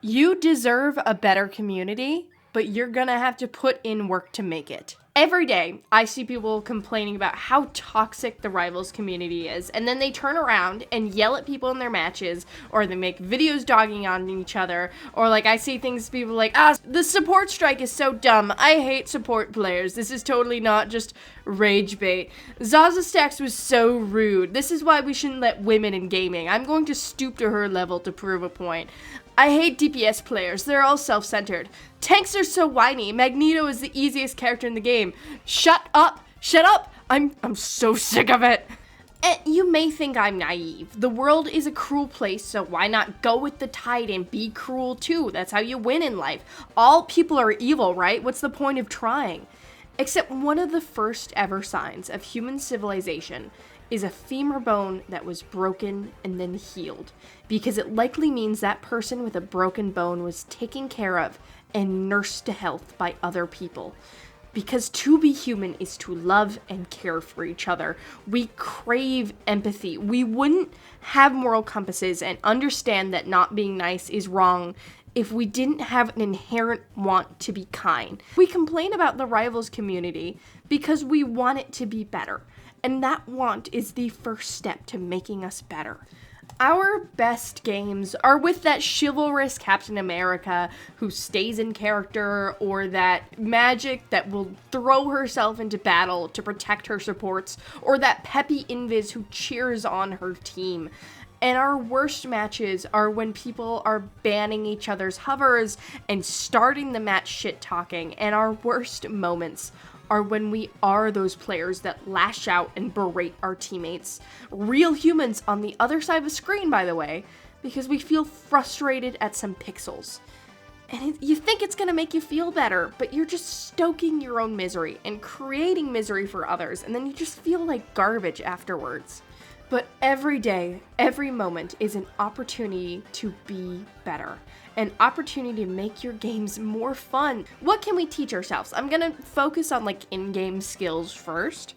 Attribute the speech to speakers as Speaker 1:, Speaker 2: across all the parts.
Speaker 1: You deserve a better community, but you're gonna have to put in work to make it. Every day, I see people complaining about how toxic the Rivals community is, and then they turn around and yell at people in their matches, or they make videos dogging on each other, or like I see things people like, the support strike is so dumb, I hate support players, this is totally not just rage bait. Zaza Stacks was so rude, this is why we shouldn't let women in gaming, I'm going to stoop to her level to prove a point. I hate DPS players, they're all self-centered. Tanks are so whiny, Magneto is the easiest character in the game. Shut up! Shut up! I'm so sick of it! And you may think I'm naive. The world is a cruel place, so why not go with the tide and be cruel too? That's how you win in life. All people are evil, right? What's the point of trying? Except one of the first ever signs of human civilization is a femur bone that was broken and then healed, because it likely means that person with a broken bone was taken care of and nursed to health by other people. Because to be human is to love and care for each other. We crave empathy. We wouldn't have moral compasses and understand that not being nice is wrong if we didn't have an inherent want to be kind. We complain about the Rivals community because we want it to be better. And that want is the first step to making us better. Our best games are with that chivalrous Captain America who stays in character, or that Magic that will throw herself into battle to protect her supports, or that peppy Invis who cheers on her team. And our worst matches are when people are banning each other's hovers and starting the match shit-talking, and our worst moments are when we are those players that lash out and berate our teammates. Real humans on the other side of the screen, by the way, because we feel frustrated at some pixels. And you think it's gonna make you feel better, but you're just stoking your own misery and creating misery for others, and then you just feel like garbage afterwards. But every day, every moment is an opportunity to be better. An opportunity to make your games more fun. What can we teach ourselves? I'm gonna focus on like in-game skills first.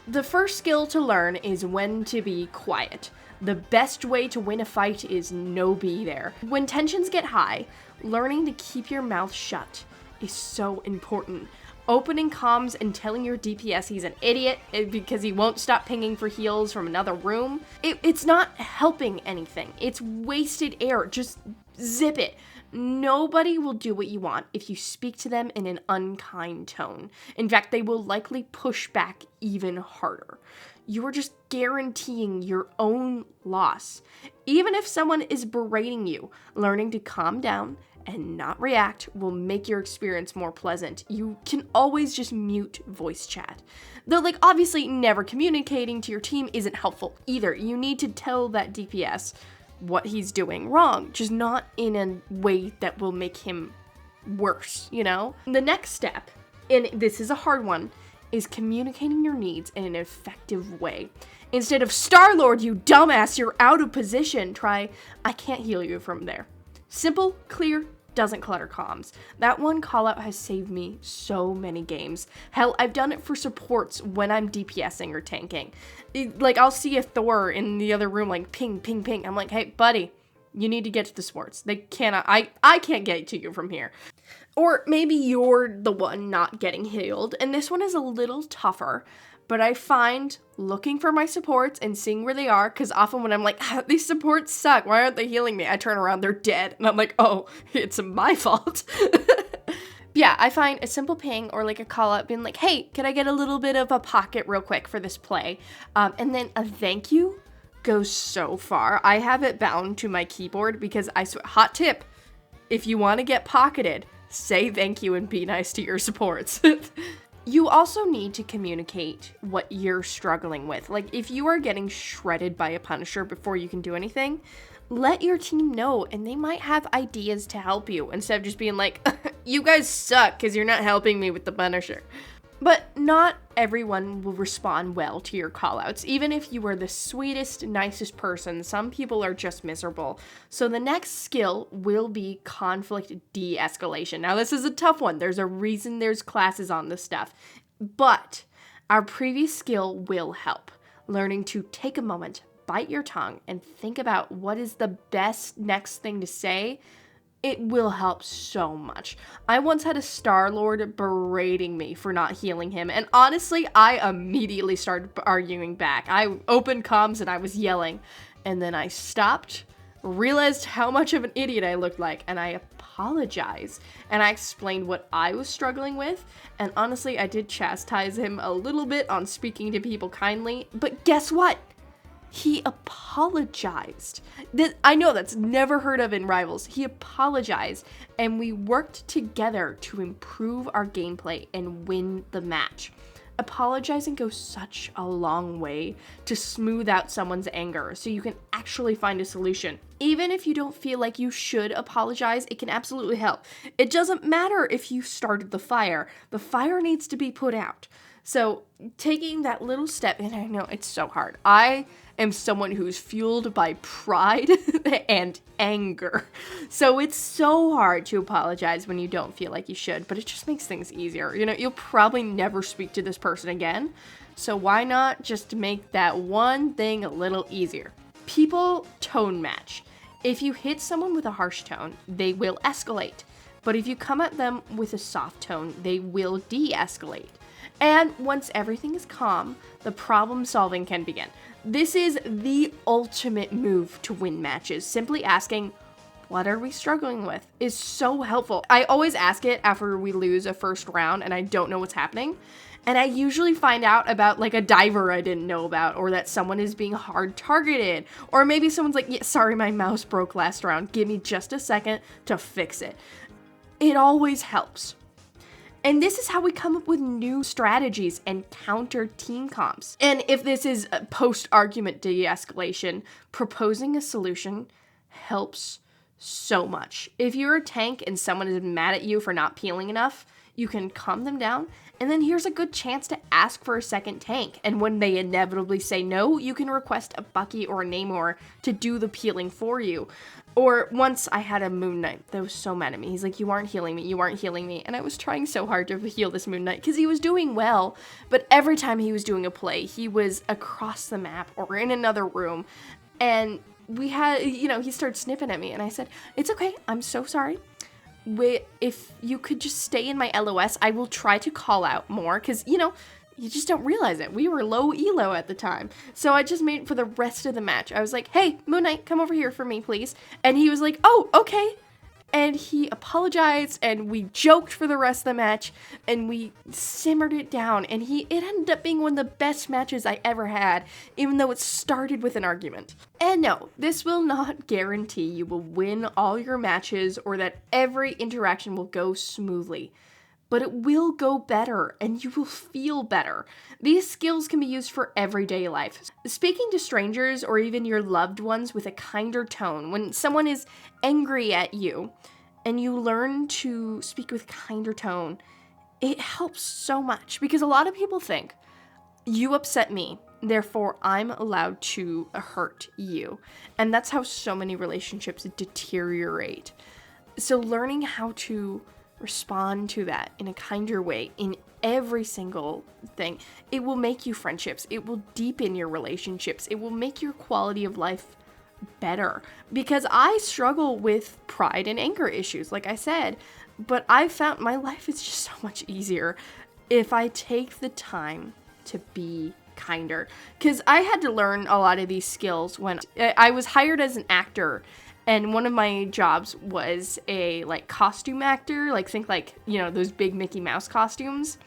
Speaker 1: The first skill to learn is when to be quiet. The best way to win a fight is no be there. When tensions get high, learning to keep your mouth shut is so important. Opening comms and telling your DPS he's an idiot because he won't stop pinging for heals from another room, it's not helping anything. It's wasted air. Just zip it. Nobody will do what you want if you speak to them in an unkind tone. In fact, they will likely push back even harder. You are just guaranteeing your own loss. Even if someone is berating you, learning to calm down and not react will make your experience more pleasant. You can always just mute voice chat. Though, like, obviously never communicating to your team isn't helpful either. You need to tell that DPS what he's doing wrong, just not in a way that will make him worse, you know? The next step, and this is a hard one, is communicating your needs in an effective way. Instead of, "Star-Lord, you dumbass, you're out of position," try, "I can't heal you from there." Simple, clear, doesn't clutter comms. That one callout has saved me so many games. Hell, I've done it for supports when I'm DPSing or tanking. Like, I'll see a Thor in the other room, like, ping, ping, ping. I'm like, "Hey, buddy, you need to get to the supports. They cannot, I can't get to you from here." Or maybe you're the one not getting healed, and this one is a little tougher. But I find looking for my supports and seeing where they are, because often when I'm like, "These supports suck, why aren't they healing me?" I turn around, they're dead. And I'm like, "Oh, it's my fault." Yeah, I find a simple ping or like a call out being like, "Hey, can I get a little bit of a pocket real quick for this play?" And then a thank you goes so far. I have it bound to my keyboard because hot tip, if you want to get pocketed, say thank you and be nice to your supports. You also need to communicate what you're struggling with. Like, if you are getting shredded by a Punisher before you can do anything, let your team know, and they might have ideas to help you, instead of just being like, "You guys suck because you're not helping me with the Punisher." But not everyone will respond well to your callouts. Even if you are the sweetest, nicest person, some people are just miserable. So the next skill will be conflict de-escalation. Now, this is a tough one. There's a reason there's classes on this stuff. But our previous skill will help. Learning to take a moment, bite your tongue, and think about what is the best next thing to say It will help so much. I once had a Star-Lord berating me for not healing him, and honestly, I immediately started arguing back. I opened comms and I was yelling, and then I stopped, realized how much of an idiot I looked like, and I apologized. And I explained what I was struggling with, and honestly, I did chastise him a little bit on speaking to people kindly, but guess what? He apologized. I know that's never heard of in Rivals. He apologized, and we worked together to improve our gameplay and win the match. Apologizing goes such a long way to smooth out someone's anger, so you can actually find a solution. Even if you don't feel like you should apologize, it can absolutely help. It doesn't matter if you started the fire needs to be put out. So taking that little step, and I know it's so hard. I am someone who's fueled by pride and anger. So it's so hard to apologize when you don't feel like you should, but it just makes things easier. You know, you'll probably never speak to this person again. So why not just make that one thing a little easier? People tone match. If you hit someone with a harsh tone, they will escalate. But if you come at them with a soft tone, they will de-escalate. And once everything is calm, the problem solving can begin. This is the ultimate move to win matches. Simply asking, what are we struggling with, is so helpful. I always ask it after we lose a first round and I don't know what's happening. And I usually find out about like a diver I didn't know about, or that someone is being hard targeted. Or maybe someone's like, yeah, sorry, my mouse broke last round. Give me just a second to fix it. It always helps. And this is how we come up with new strategies and counter team comps. And if this is a post-argument de-escalation, proposing a solution helps so much. If you're a tank and someone is mad at you for not peeling enough, you can calm them down, and then here's a good chance to ask for a second tank. And when they inevitably say no, you can request a Bucky or a Namor to do the peeling for you. Or once I had a Moon Knight that was so mad at me. He's like, you aren't healing me. And I was trying so hard to heal this Moon Knight because he was doing well. But every time he was doing a play, he was across the map or in another room. And we had, he started snipping at me. And I said, it's okay. I'm so sorry. If you could just stay in my LOS, I will try to call out more. Because, you just don't realize it. We were low elo at the time. So I just made it for the rest of the match. I was like, hey, Moon Knight, come over here for me, please. And he was like, oh, okay. And he apologized, and we joked for the rest of the match, and we simmered it down. And it ended up being one of the best matches I ever had, even though it started with an argument. And no, this will not guarantee you will win all your matches or that every interaction will go smoothly. But it will go better, and you will feel better. These skills can be used for everyday life. Speaking to strangers or even your loved ones with a kinder tone. When someone is angry at you and you learn to speak with kinder tone, it helps so much. Because a lot of people think, you upset me, therefore I'm allowed to hurt you. And that's how so many relationships deteriorate. So learning how to respond to that in a kinder way in every single thing, it will make you friendships. It will deepen your relationships. It will make your quality of life better. Because I struggle with pride and anger issues, like I said, but I found my life is just so much easier if I take the time to be kinder. Because I had to learn a lot of these skills when I was hired as an actor. And one of my jobs was a costume actor, think those big Mickey Mouse costumes.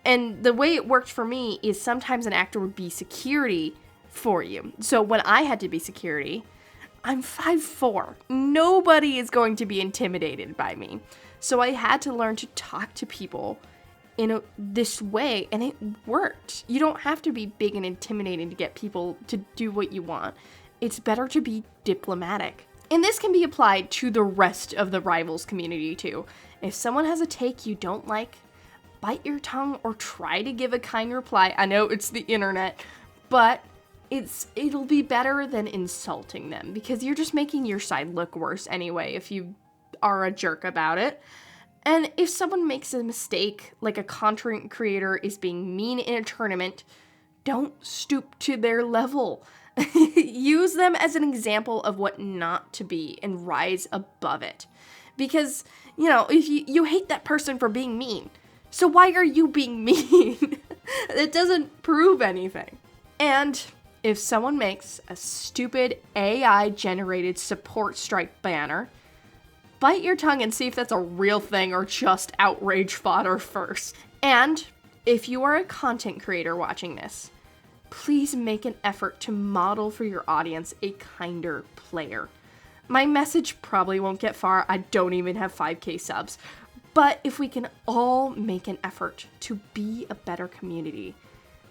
Speaker 1: And the way it worked for me is sometimes an actor would be security for you. So when I had to be security, I'm 5'4". Nobody is going to be intimidated by me. So I had to learn to talk to people in this way, and it worked. You don't have to be big and intimidating to get people to do what you want. It's better to be diplomatic. And this can be applied to the rest of the Rivals community too. If someone has a take you don't like, bite your tongue or try to give a kind reply. I know it's the internet, but it'll be better than insulting them, because you're just making your side look worse anyway if you are a jerk about it. And if someone makes a mistake, like a content creator is being mean in a tournament, don't stoop to their level. Use them as an example of what not to be and rise above it. Because, if you hate that person for being mean, so why are you being mean? It doesn't prove anything. And if someone makes a stupid AI-generated support strike banner, bite your tongue and see if that's a real thing or just outrage fodder first. And if you are a content creator watching this, please make an effort to model for your audience a kinder player. My message probably won't get far. I don't even have 5K subs. But if we can all make an effort to be a better community,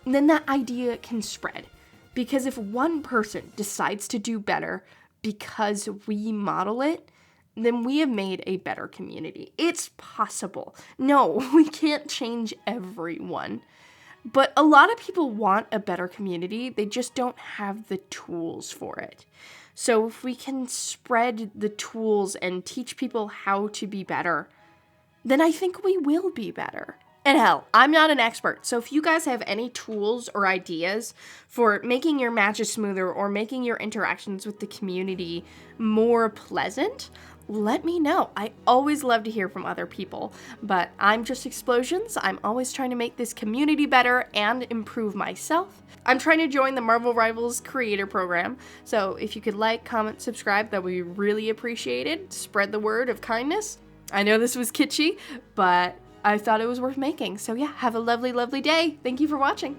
Speaker 1: then that idea can spread. Because if one person decides to do better because we model it, then we have made a better community. It's possible. No, we can't change everyone. But a lot of people want a better community. They just don't have the tools for it. So if we can spread the tools and teach people how to be better, then I think we will be better. And hell, I'm not an expert, so if you guys have any tools or ideas for making your matches smoother or making your interactions with the community more pleasant, let me know. I always love to hear from other people, but I'm Justexplosions. I'm always trying to make this community better and improve myself. I'm trying to join the Marvel Rivals Creator Program, so if you could like, comment, subscribe, that would be really appreciated. Spread the word of kindness. I know this was kitschy, but I thought it was worth making. So yeah, have a lovely, lovely day. Thank you for watching.